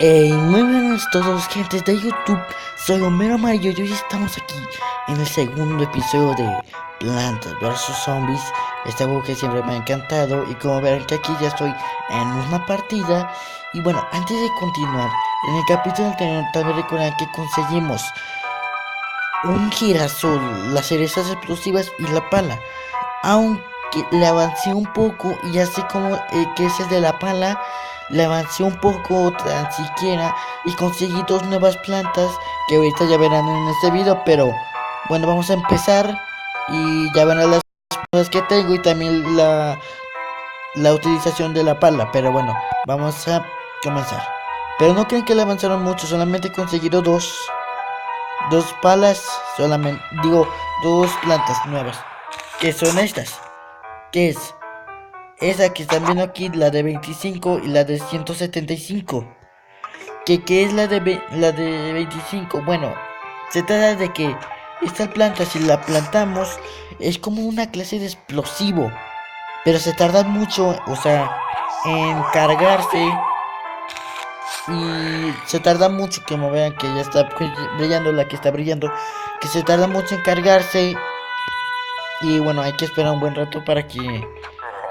Muy buenos todos, gentes de YouTube. Soy Homero Amarillo y hoy estamos aquí en el segundo episodio de Plantas vs Zombies. Este juego que siempre me ha encantado. Y como verán que aquí ya estoy en una partida. Y bueno, antes de continuar, en el capítulo anterior también recuerdan que conseguimos un girasol, las cerezas explosivas y la pala. Aunque le avancé un poco y ya sé como que ese es de la pala. Le avancé un poco tan siquiera y conseguí dos nuevas plantas que ahorita ya verán en este video. Pero bueno, vamos a empezar y ya verán las cosas que tengo y también la utilización de la pala. Pero bueno, vamos a comenzar. Pero no creen que le avanzaron mucho, solamente he conseguido dos palas, solamente digo dos plantas nuevas, que son estas, que es esa que están viendo aquí, la de 25 y la de 175. ¿Qué es la de 25? Bueno, se trata de que esta planta, si la plantamos, es como una clase de explosivo, pero se tarda mucho, o sea, en cargarse. Y se tarda mucho, como vean que ya está brillando, la que está brillando, que se tarda mucho en cargarse. Y bueno, hay que esperar un buen rato para que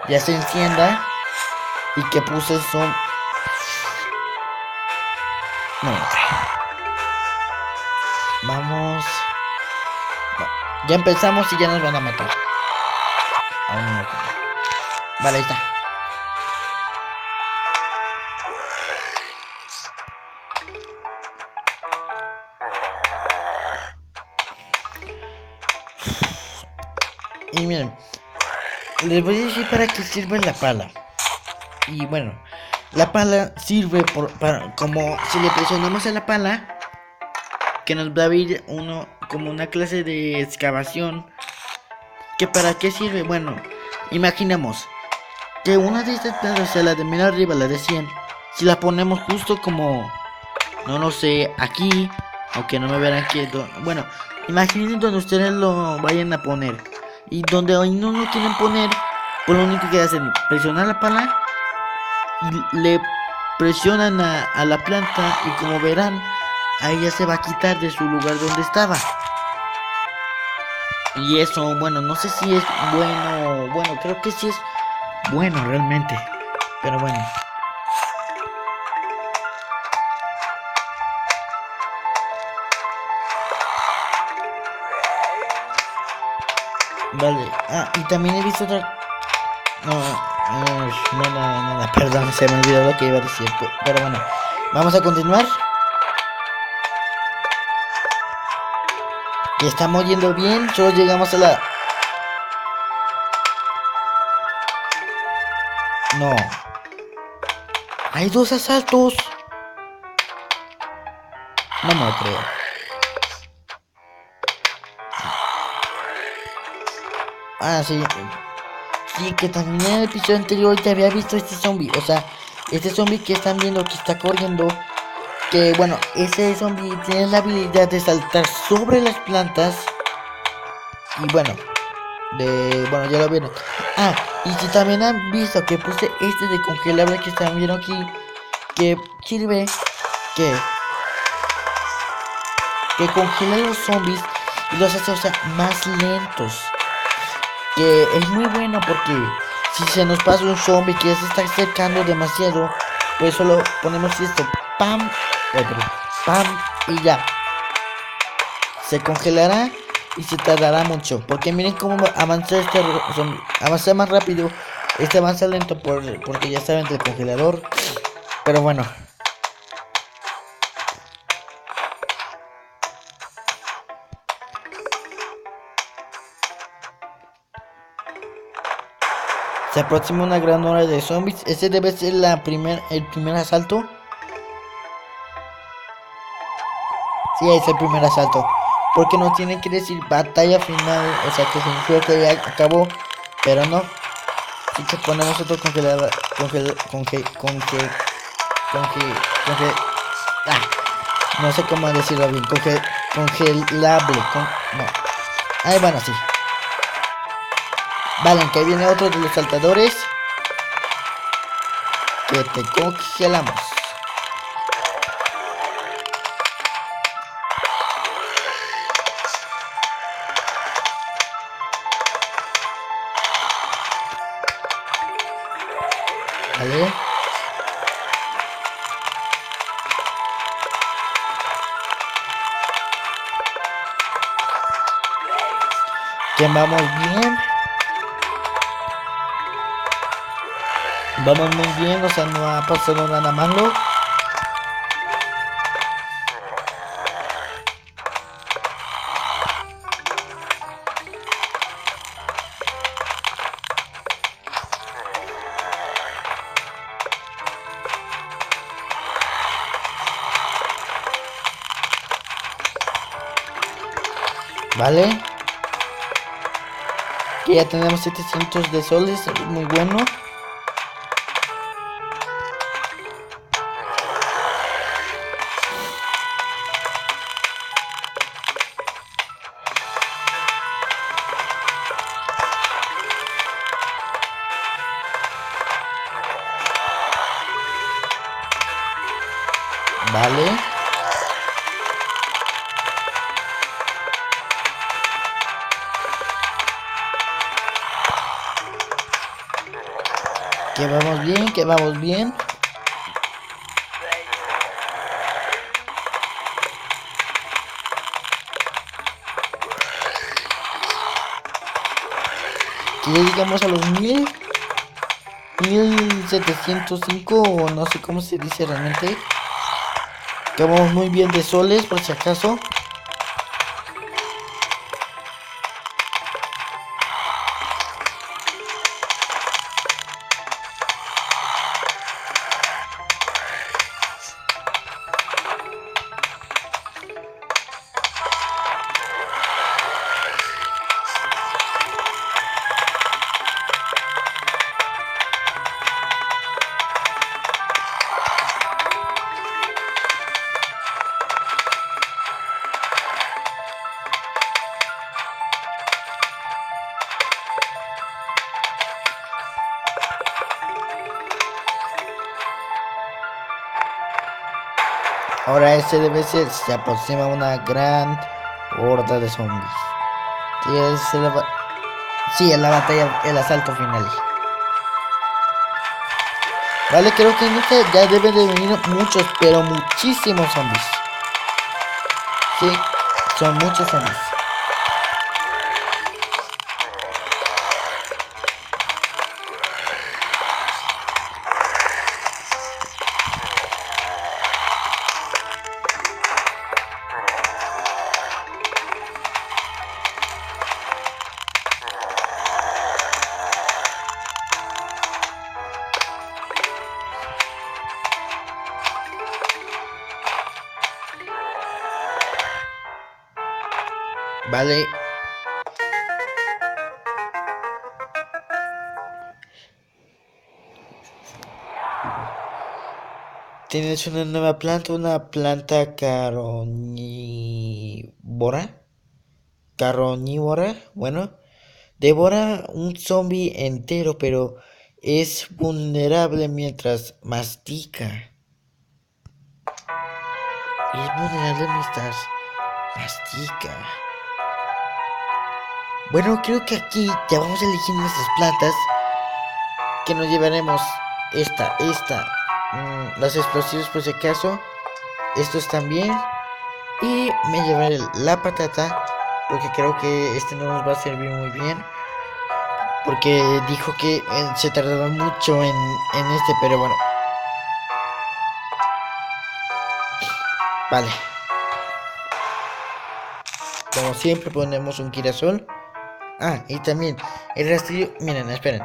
ya se encienda. Y que puse son... No, vamos. Ya empezamos y ya nos van a matar. Aún no. Vale, ahí está. Y miren, les voy a decir para qué sirve la pala. Y bueno, la pala sirve para, como si le presionamos a la pala, que nos va a abrir uno como una clase de excavación. ¿Que para qué sirve? Bueno, imaginemos que una de estas plantas, o sea, la de menos arriba, la de 100, si la ponemos justo como, no lo sé, aquí, aunque no me verán aquí, bueno, imaginen donde ustedes lo vayan a poner. Y donde hoy no lo quieren poner, pues lo único que hacen, presionar la pala y le presionan a la planta y como verán, ahí ya se va a quitar de su lugar donde estaba. Y eso, bueno, no sé si es bueno, creo que sí es bueno realmente, pero bueno. Vale, y también he visto otra... No, perdón, se me olvidó lo que iba a decir, pero bueno, vamos a continuar. Que estamos yendo bien, solo llegamos a la... No. Hay dos asaltos. No me lo creo. Sí. Sí, que también en el episodio anterior ya había visto este zombie. O sea, este zombie que están viendo que está corriendo. Que bueno, ese zombie tiene la habilidad de saltar sobre las plantas. Y bueno, bueno, ya lo vieron. Y si también han visto que puse este de congelable que están viendo aquí, que sirve que congela los zombies y los hace, o sea, más lentos. Que es muy bueno porque si se nos pasa un zombie que ya se está acercando demasiado, pues solo ponemos esto, pam, pam, y ya se congelará y se tardará mucho. Porque miren cómo avanza este zombie, avanza más rápido, este avanza lento porque ya está dentro del congelador. Pero bueno, se aproxima una gran hora de zombies. Ese debe ser el primer asalto. Sí, es el primer asalto. Porque no tiene que decir batalla final. O sea que sin suerte ya acabó. Pero no. Así que ponemos otro congelador. No sé cómo decirlo bien. Congelable. No. Ahí van así. Vale, que viene otro de los saltadores. Que te congelamos. Vale. Que vamos bien. Vamos muy bien, o sea, no ha pasado nada malo. Vale. Que ya tenemos 700 de soles, muy bueno. Vale. Que vamos bien, que vamos bien. Que ya llegamos a los 1705 o no sé cómo se dice realmente. Que vamos muy bien de soles por si acaso. Ahora ese debe ser, se aproxima una gran horda de zombies. Sí, es la batalla, el asalto final. Vale, creo que en este ya deben de venir muchos, pero muchísimos zombies. Sí, son muchos zombies. Vale. Tienes una nueva planta, una planta carroñívora, bueno, devora un zombie entero, pero es vulnerable mientras mastica. Es vulnerable mientras mastica. Bueno, creo que aquí ya vamos a elegir nuestras plantas. Que nos llevaremos esta. Los explosivos por si acaso. Estos también. Y me llevaré la patata. Porque creo que este no nos va a servir muy bien. Porque dijo que se tardaba mucho en este. Pero bueno. Vale. Como siempre ponemos un girasol. Ah, y también el rastrillo. Miren, esperen.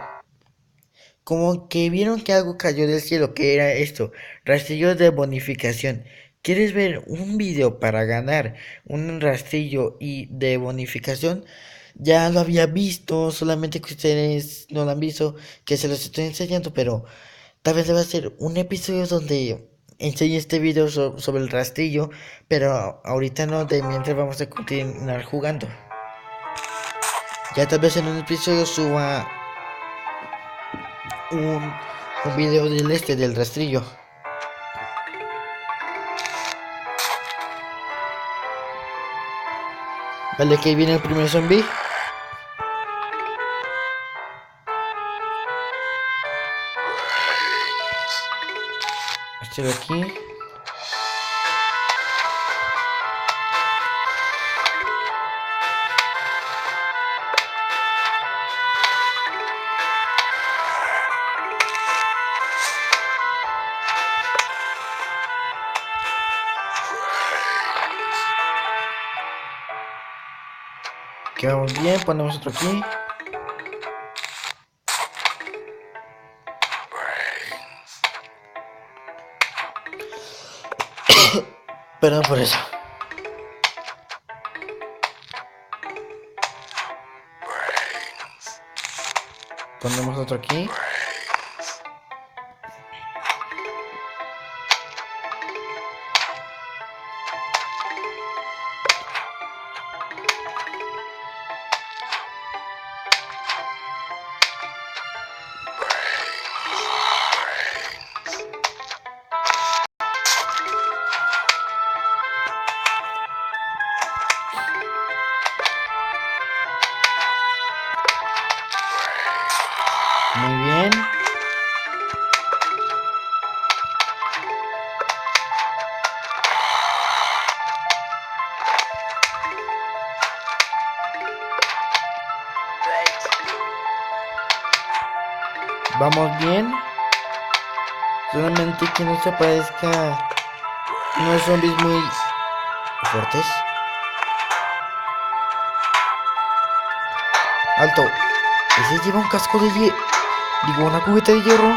Como que vieron que algo cayó del cielo. ¿Qué era esto? Rastrillo de bonificación. ¿Quieres ver un video para ganar un rastrillo y de bonificación? Ya lo había visto, solamente que ustedes no lo han visto, que se los estoy enseñando, pero tal vez deba ser un episodio donde enseñe este video sobre el rastrillo, pero ahorita no, de mientras vamos a continuar jugando. Ya tal vez en un episodio suba un video del rastrillo. Vale, que ahí viene el primer zombie. hacerlo aquí. Quedamos bien, ponemos otro aquí. Perdón por eso. Ponemos otro aquí. Muy bien. Vamos bien. Solamente que no se aparezca unos zombies muy fuertes. Alto. Ese lleva un casco de hierro. Digo, una cubeta de hierro.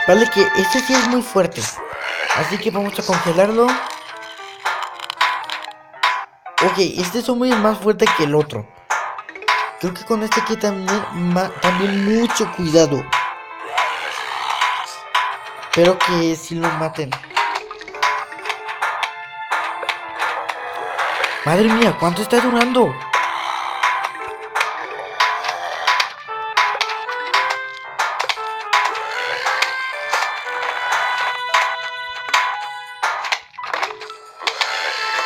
Vale, que este sí es muy fuerte. Así que vamos a congelarlo. Ok, este zombie es más fuerte que el otro. Creo que con este hay que también mucho cuidado. Espero que sí lo maten. Madre mía, ¿cuánto está durando?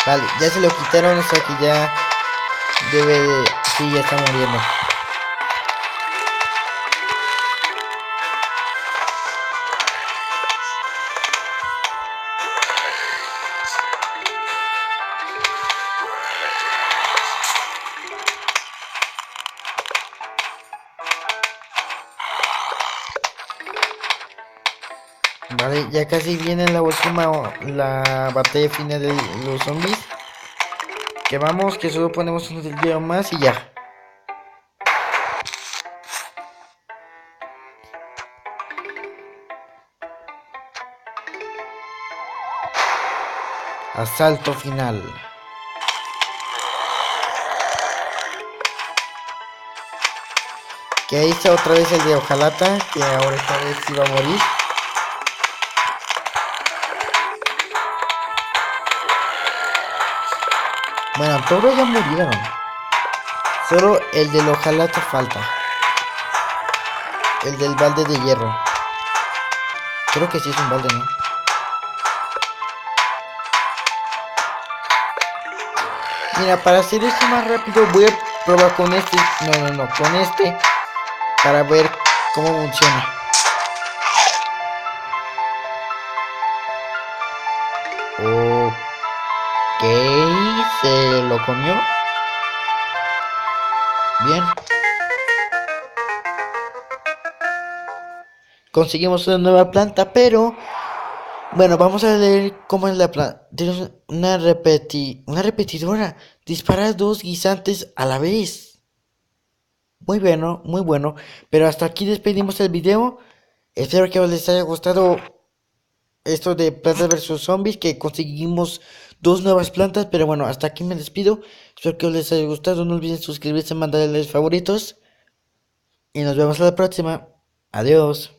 Vale, ya se lo quitaron, o sea que ya debe de... Sí, ya está muriendo. Vale, ya casi viene la batalla final de los zombies. Que vamos, que solo ponemos un video más y ya. Asalto final. Que ahí está otra vez el de Ojalata, que ahora esta vez iba a morir. Bueno, todos ya murieron. Solo el del Ojalata falta. El del balde de hierro. Creo que sí es un balde, ¿no? Mira, para hacer esto más rápido voy a probar con este. No, con este. Para ver cómo funciona. Ok, se lo comió. Bien. Conseguimos una nueva planta, pero... Bueno, vamos a ver cómo es la planta. Tienes una repetidora. Dispara dos guisantes a la vez. Muy bueno, muy bueno. Pero hasta aquí despedimos el video. Espero que les haya gustado esto de Plantas vs Zombies, que conseguimos dos nuevas plantas. Pero bueno, hasta aquí me despido. Espero que les haya gustado. No olviden suscribirse, mandarles favoritos. Y nos vemos a la próxima. Adiós.